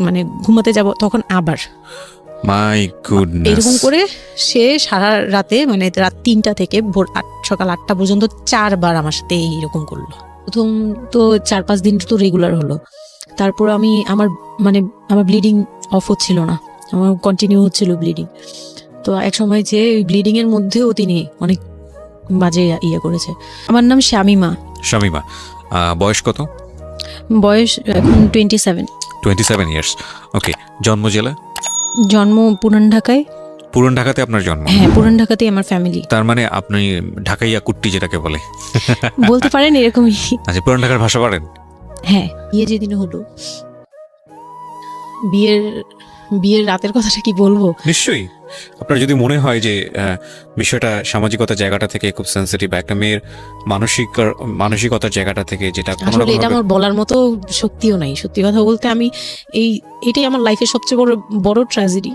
মানে ঘুমাতে যাব তখন আবার মাই গুডনেস, এরকম করে সে সারা রাতে মানে রাত 3টা থেকে ভোর সকাল 8টা পর্যন্ত 4বার আমার সাথে এইরকম করলো। প্রথম তো 4-5 দিন তো রেগুলার হলো, তারপর আমি আমার ব্লিডিং অফ হচ্ছিল না, আমার কন্টিনিউ হচ্ছিল ব্লিডিং। তো এক সময় যে ব্লিডিং এর মধ্যেও তিনি অনেক বাজে ইয়ে করেছে। আমার নাম শামিমা। শামিমা, বয়স কত? বয়স এখন 27। 27 ইয়ার্স। ওকে, জন্ম জেলা? জন্ম পুরান ঢাকায়। পুরান ঢাকাতে আপনার জন্ম? হ্যাঁ, পুরান ঢাকাতেই আমার ফ্যামিলি। তার মানে আপনি ঢাকাইয়া কুট্টি যেটাকে বলে বলতে পারেন এরকমই। আচ্ছা, পুরান ঢাকার ভাষা পারেন? হ্যাঁ। বিয়ে যেদিন হলো, বিয়ের রাতের কথাটা কি বলবো? নিশ্চয়ই। আপনার যদি মনে হয় যে বিষয়টা সামাজিকতার জায়গাটা থেকে খুব সেন্সিটিভ, একটা মেয়ের মানসিকতার জায়গাটা থেকে, যেটা আসলে এটা আমার বলার মতো শক্তিও নাই। সত্যি কথা বলতে আমি এটাই আমার লাইফের সবচেয়ে বড় ট্র্যাজেডি,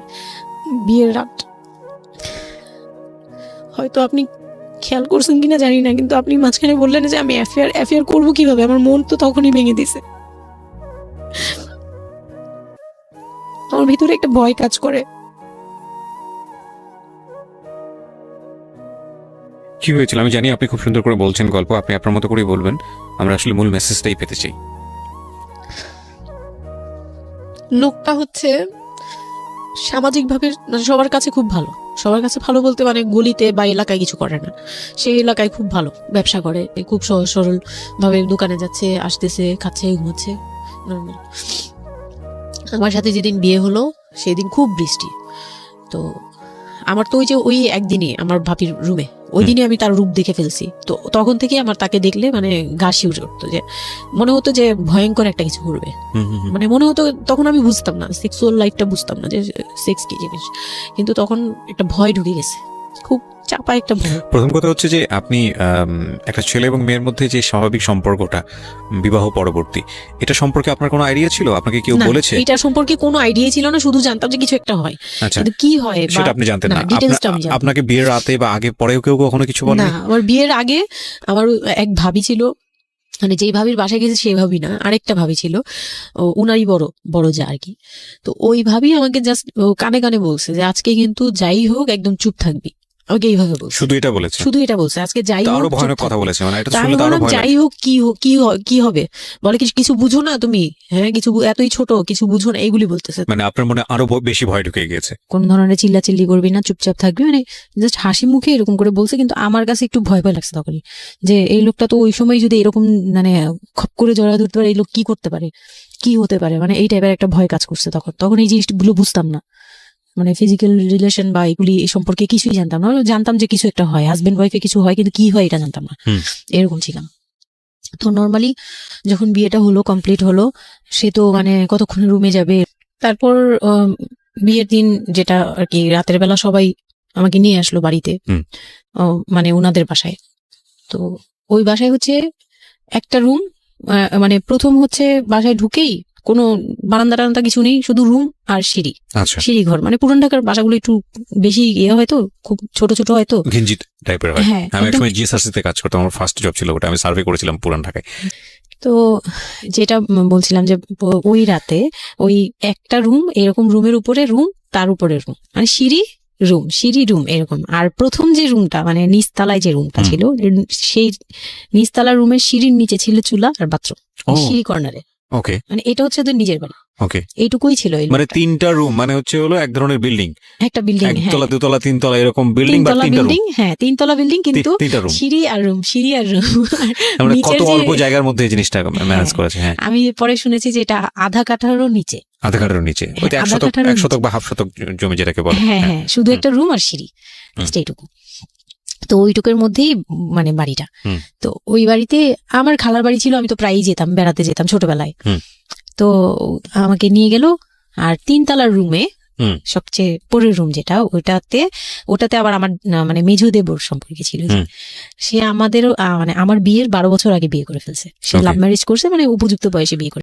বিয়ের রাত। হয়তো আপনি খেয়াল করছেন কিনা জানি না, কিন্তু আপনি মাঝখানে বললেন যে আমি অ্যাফেয়ার করবো কিভাবে, আমার মন তো তখনই ভেঙে দিছে। আমার ভিতরে একটা ভয় কাজ করে। কি হয়েছিল আমি জানি, আপনি খুব সুন্দর করে বলছেন গল্প, আপনি আপনার মতো করেই বলবেন, আমরা আসলে মূল মেসেজটাই পেতে চাই। লোকটা হচ্ছে সামাজিকভাবে সবার কাছে খুব ভালো, সবার কাছে ভালো বলতে মানে গলিতে বা এলাকায় কিছু করে না, সেই এলাকায় খুব ভালো, ব্যবসা করে, খুব সহজ সরল ভাবে দোকানে যাচ্ছে, আসতেছে, খাচ্ছে, ঘুমাচ্ছে, নর্মাল। আমার সাথে যেদিন বিয়ে হলো সেদিন খুব বৃষ্টি। তো আমার তো ওই একদিনই আমার ভাবির রুমে, ওই দিনই আমি তার রূপ দেখে ফেলছি। তো তখন থেকে আমার তাকে দেখলে মানে গা শিউরে উঠতো, যে মনে হতো যে ভয়ঙ্কর একটা কিছু করবে। মানে মনে হতো, তখন আমি বুঝতাম না, সেক্সুয়াল লাইফটা বুঝতাম না যে সেক্স কি জিনিস, কিন্তু তখন একটা ভয় ঢুকে গেছে, খুব চাপা একটা ভয়। প্রথম কথা হচ্ছে যে আপনি একটা ছেলে এবং মেয়ের মধ্যে যে স্বাভাবিক সম্পর্কটা বিবাহ পরবর্তী, এটা সম্পর্কে আপনার কোনো আইডিয়া ছিল? আপনাকে কেউ বলেছে? এটা সম্পর্কে কোনো আইডিয়া ছিল না, শুধু জানতাম যে কিছু একটা হয়, কিন্তু কি হয় সেটা আপনি জানতেন না। ডিটেইলসটা আমি জানতাম। আপনাকে বিয়ের রাতে বা আগে পরেও কেউ কখনো কিছু বলে না? আমার বিয়ের আগে আমার এক ভাবি ছিল, মানে যেই ভাবির বাসায় গেছে সেই ভাবি না, আরেকটা ভাবি ছিল, উনারই বড় যা আর কি। তো ওই ভাবি আমাকে জাস্ট কানে কানে বলছে যে আজকে কিন্তু যাই হোক একদম চুপ থাকবি, আমাকে এইভাবে বলছে। শুধু এটা বলেছে? শুধু এটা বলছে, আজকে যাই হোক। আরো ভয়ানক কথা বলেছে, মানে এটা শুনলে তো আরো ভয় লাগে। যাই হোক কি হবে, বলে কিছু বুঝো না তুমি, হ্যাঁ কিছু এতই ছোট, কিছু বুঝো না, এইগুলি বলতেছে। মানে আপনার মনে আরো বেশি ভয় ঢুকে গিয়েছে? কোন ধরনের চিল্লাচিল্লি করবি না, চুপচাপ থাকবি, মানে জাস্ট হাসি মুখে এরকম করে বলছে। কিন্তু আমার কাছে একটু ভয় লাগছে তখনই, যে এই লোকটা তো ওই সময় যদি এরকম মানে খপ করে জড়া ধরতে পারে, এই লোক কি করতে পারে, কি হতে পারে, মানে এই টাইপের একটা ভয় কাজ করছে তখন এই জিনিসগুলো বুঝতাম না, মানে ফিজিক্যাল রিলেশন বা এগুলি এই সম্পর্কে কিছুই জানতাম না। জানতাম যে কিছু একটা হয়, হাজবেন্ড ওয়াইফে কিছু হয়, কিন্তু কি হয় এটা জানতাম না, এরকম ছিলাম। তো নর্মালি যখন বিয়েটা হলো, কমপ্লিট হলো, সে তো মানে কতক্ষণ রুমে যাবে। তারপর বিয়ের দিন যেটা আর কি, রাতের বেলা সবাই আমাকে নিয়ে আসলো বাড়িতে, মানে ওনাদের বাসায়। তো ওই বাসায় হচ্ছে একটা রুম, মানে প্রথম হচ্ছে বাসায় ঢুকেই কোনো বারান্দা টারান্দা কিছু নেই, শুধু রুম আর সিঁড়ি, সিঁড়ি ঘর। মানে পুরান ঢাকার বাসাগুলো একটু বেশি ইয়ে হয়তো, খুব ছোট ছোট হয়তো, ঘিঞ্জি টাইপের হয়। হ্যাঁ, আমি একসময় জিএসআরসিতে কাজ করতাম, আমার ফার্স্ট জব ছিল ওটা, আমি সার্ভে করেছিলাম পুরান ঢাকায়। তো যেটা বলছিলাম যে ওই রাতে ওই একটা রুম, এরকম রুমের উপরে রুম, তার উপরে রুম, মানে সিঁড়ি রুম এরকম। আর প্রথম যে রুমটা মানে নিচতলায় যে রুমটা ছিল, সেই নিচতলা রুমের সিঁড়ির নিচে ছিল চুলা আর বাথরুম, সিঁড়ি কর্নারে। ওকে, মানে এটা হচ্ছে ওদের নিজের বাড়ি। ওকে, এইটুকুই ছিল। মানে 3টা রুম, মানে হচ্ছে হলো এক ধরনের বিল্ডিং, একটা বিল্ডিং, একতলা, দুতলা, 3তলা এরকম বিল্ডিং, বা 3টা রুম। হ্যাঁ, 3তলা বিল্ডিং, কিন্তু সিঁড়ি আর রুম। আমরা কত অল্প জায়গার মধ্যে এই জিনিসটা ম্যানেজ করেছে। হ্যাঁ, আমি পরে শুনেছি যে এটা আধা কাঠারও নিচে, ওইটা 1 শতক বা হাফ শতক জমি যেটাকে বলে। হ্যাঁ হ্যাঁ, শুধু একটা রুম আর সিঁড়ি, এইটুকু। তো ওইটুকুর মধ্যেই মানে বাড়িটা। তো ওই বাড়িতে আমার খালার বাড়ি ছিল, আমি তো প্রায়ই যেতাম, বেড়াতে যেতাম ছোটবেলায়। তো আমাকে নিয়ে গেল, আর 3তলার রুমে সবচেয়ে পরের রুম যেটা, ওটাতে আবার আমার মানে মেঝো দেবর সম্পর্কে ছিল, সে আমাদের মানে আমার বিয়ের 12 বছর আগে বিয়ে করে ফেলছে। সে লাভ ম্যারেজ করছে, মানে উপযুক্ত বয়সে বিয়ে করে।